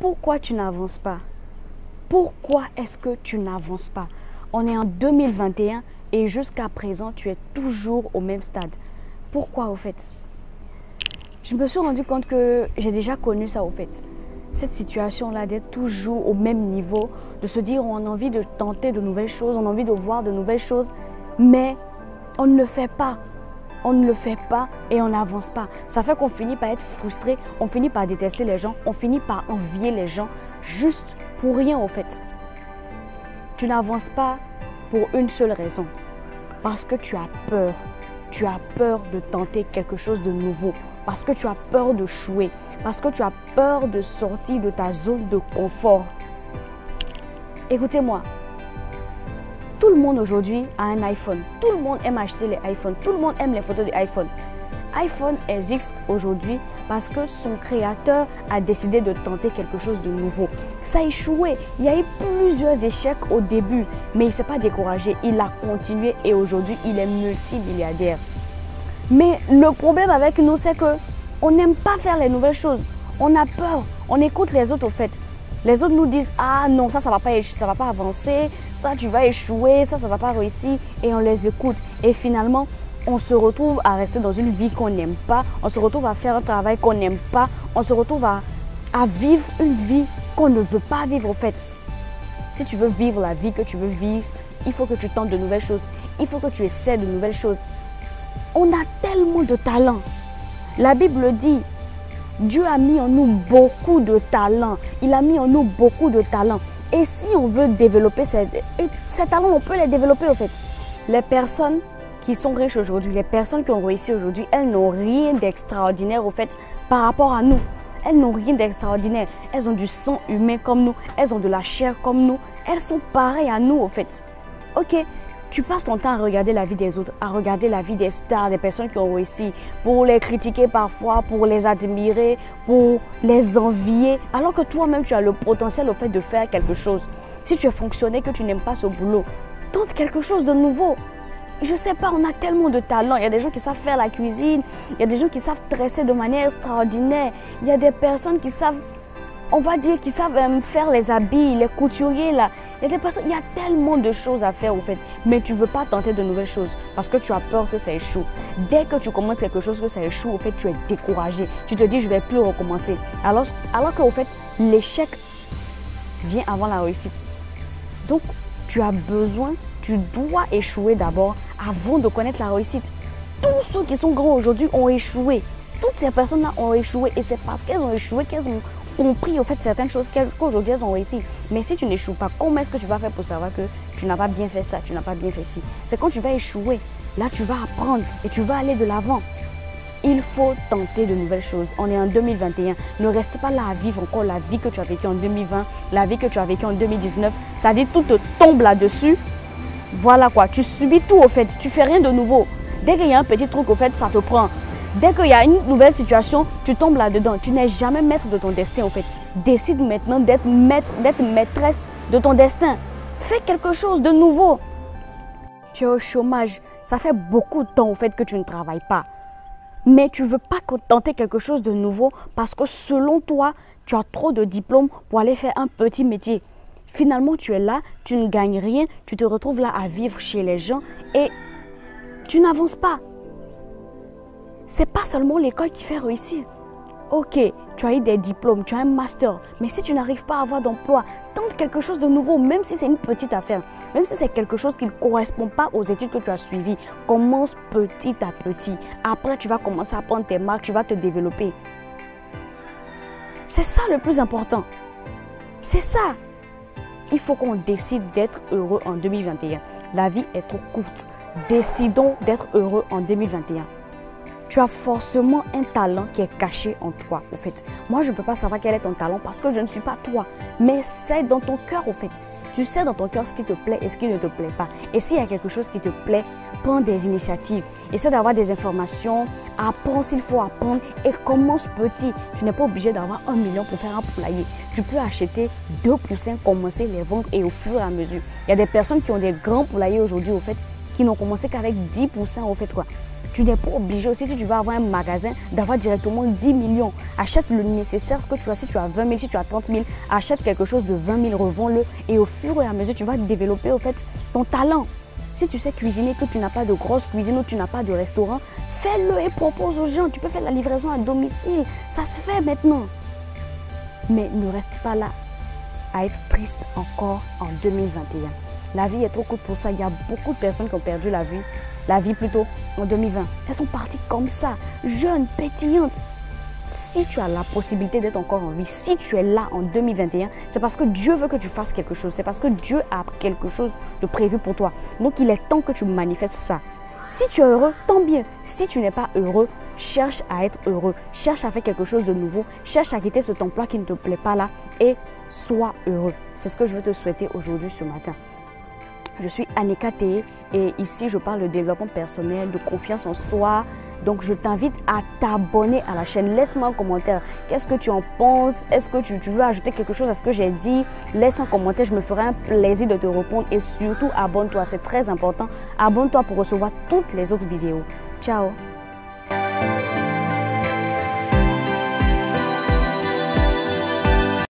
Pourquoi tu n'avances pas? Pourquoi est-ce que tu n'avances pas? On est en 2021 et jusqu'à présent, tu es toujours au même stade. Pourquoi au fait? Je me suis rendu compte que j'ai déjà connu ça au fait. Cette situation-là d'être toujours au même niveau, de se dire on a envie de tenter de nouvelles choses, on a envie de voir de nouvelles choses, mais on ne le fait pas. On ne le fait pas et on n'avance pas. Ça fait qu'on finit par être frustré, on finit par détester les gens, on finit par envier les gens, juste pour rien au fait. Tu n'avances pas pour une seule raison, parce que tu as peur. Tu as peur de tenter quelque chose de nouveau, parce que tu as peur de échouer, parce que tu as peur de sortir de ta zone de confort. Écoutez-moi, tout le monde aujourd'hui a un iPhone. Tout le monde aime acheter les iPhones. Tout le monde aime les photos de iPhone. iPhone existe aujourd'hui parce que son créateur a décidé de tenter quelque chose de nouveau. Ça a échoué. Il y a eu plusieurs échecs au début, mais il ne s'est pas découragé. Il a continué et aujourd'hui, il est multimilliardaire. Mais le problème avec nous, c'est qu'on n'aime pas faire les nouvelles choses. On a peur. On écoute les autres au fait. Les autres nous disent « Ah non, ça ne va pas avancer, ça tu vas échouer, ça ne va pas réussir » et on les écoute. Et finalement, on se retrouve à rester dans une vie qu'on n'aime pas, on se retrouve à faire un travail qu'on n'aime pas, on se retrouve à vivre une vie qu'on ne veut pas vivre au fait. Si tu veux vivre la vie que tu veux vivre, il faut que tu tentes de nouvelles choses, il faut que tu essaies de nouvelles choses. On a tellement de talent. La Bible dit, Dieu a mis en nous beaucoup de talent. Il a mis en nous beaucoup de talent. Et si on veut développer ces talents, on peut les développer au fait. Les personnes qui sont riches aujourd'hui, les personnes qui ont réussi aujourd'hui, elles n'ont rien d'extraordinaire au fait par rapport à nous. Elles n'ont rien d'extraordinaire. Elles ont du sang humain comme nous. Elles ont de la chair comme nous. Elles sont pareilles à nous au fait. Ok, tu passes ton temps à regarder la vie des autres, à regarder la vie des stars, des personnes qui ont réussi, pour les critiquer parfois, pour les admirer, pour les envier, alors que toi-même tu as le potentiel au fait de faire quelque chose. Si tu es fonctionnaire, que tu n'aimes pas ce boulot, tente quelque chose de nouveau. Je ne sais pas, on a tellement de talent. Il y a des gens qui savent faire la cuisine, il y a des gens qui savent tresser de manière extraordinaire, il y a des personnes qui savent, on va dire, qui savent faire les habits, les couturiers là. Il y a des personnes, il y a tellement de choses à faire au fait. Mais tu ne veux pas tenter de nouvelles choses parce que tu as peur que ça échoue. Dès que tu commences quelque chose que ça échoue, au fait, tu es découragé. Tu te dis, je ne vais plus recommencer. Alors qu'au fait, l'échec vient avant la réussite. Donc, tu as besoin, tu dois échouer d'abord avant de connaître la réussite. Tous ceux qui sont grands aujourd'hui ont échoué. Toutes ces personnes-là ont échoué et c'est parce qu'elles ont échoué qu'elles ont compris au fait certaines choses qu'aujourd'hui elles ont réussi. Mais si tu n'échoues pas, comment est-ce que tu vas faire pour savoir que tu n'as pas bien fait ça, tu n'as pas bien fait ci? C'est quand tu vas échouer, là tu vas apprendre et tu vas aller de l'avant. Il faut tenter de nouvelles choses. On est en 2021. Ne reste pas là à vivre encore la vie que tu as vécue en 2020, la vie que tu as vécue en 2019. Ça dit tout te tombe là-dessus. Voilà quoi, tu subis tout au fait, tu fais rien de nouveau. Dès qu'il y a un petit truc au fait, ça te prend. Dès qu'il y a une nouvelle situation, tu tombes là-dedans. Tu n'es jamais maître de ton destin, au fait. Décide maintenant d'être maîtresse de ton destin. Fais quelque chose de nouveau. Tu es au chômage. Ça fait beaucoup de temps, au fait, que tu ne travailles pas. Mais tu ne veux pas tenter quelque chose de nouveau parce que selon toi, tu as trop de diplômes pour aller faire un petit métier. Finalement, tu es là, tu ne gagnes rien, tu te retrouves là à vivre chez les gens et tu n'avances pas. Ce n'est pas seulement l'école qui fait réussir. Ok, tu as eu des diplômes, tu as un master, mais si tu n'arrives pas à avoir d'emploi, tente quelque chose de nouveau, même si c'est une petite affaire, même si c'est quelque chose qui ne correspond pas aux études que tu as suivies. Commence petit à petit. Après, tu vas commencer à prendre tes marques, tu vas te développer. C'est ça le plus important. C'est ça. Il faut qu'on décide d'être heureux en 2021. La vie est trop courte. Décidons d'être heureux en 2021. Tu as forcément un talent qui est caché en toi, au fait. Moi, je ne peux pas savoir quel est ton talent parce que je ne suis pas toi. Mais c'est dans ton cœur, au fait. Tu sais dans ton cœur ce qui te plaît et ce qui ne te plaît pas. Et s'il y a quelque chose qui te plaît, prends des initiatives. Essaie d'avoir des informations, apprends s'il faut apprendre et commence petit. Tu n'es pas obligé d'avoir 1 million pour faire un poulailler. Tu peux acheter 2 poussins, commencer les vendre et au fur et à mesure. Il y a des personnes qui ont des grands poulaillers aujourd'hui, au fait, qui n'ont commencé qu'avec 10 poussins, au fait, quoi. Tu n'es pas obligé aussi, si tu vas avoir un magasin, d'avoir directement 10 millions. Achète le nécessaire, ce que tu as. Si tu as 20 000, si tu as 30 000, achète quelque chose de 20 000, revends-le. Et au fur et à mesure, tu vas développer au fait ton talent. Si tu sais cuisiner, que tu n'as pas de grosse cuisine ou tu n'as pas de restaurant, fais-le et propose aux gens. Tu peux faire la livraison à domicile. Ça se fait maintenant. Mais ne reste pas là à être triste encore en 2021. La vie est trop courte pour ça. Il y a beaucoup de personnes qui ont perdu la vie plutôt en 2020. Elles sont parties comme ça, jeunes, pétillantes. Si tu as la possibilité d'être encore en vie, si tu es là en 2021, c'est parce que Dieu veut que tu fasses quelque chose. C'est parce que Dieu a quelque chose de prévu pour toi. Donc il est temps que tu manifestes ça. Si tu es heureux, tant mieux. Si tu n'es pas heureux, cherche à être heureux. Cherche à faire quelque chose de nouveau. Cherche à quitter cet emploi qui ne te plaît pas là et sois heureux. C'est ce que je veux te souhaiter aujourd'hui ce matin. Je suis Annika Téé et ici je parle de développement personnel, de confiance en soi. Donc je t'invite à t'abonner à la chaîne. Laisse-moi un commentaire. Qu'est-ce que tu en penses? Est-ce que tu veux ajouter quelque chose à ce que j'ai dit? Laisse un commentaire, je me ferai un plaisir de te répondre. Et surtout abonne-toi, c'est très important. Abonne-toi pour recevoir toutes les autres vidéos. Ciao!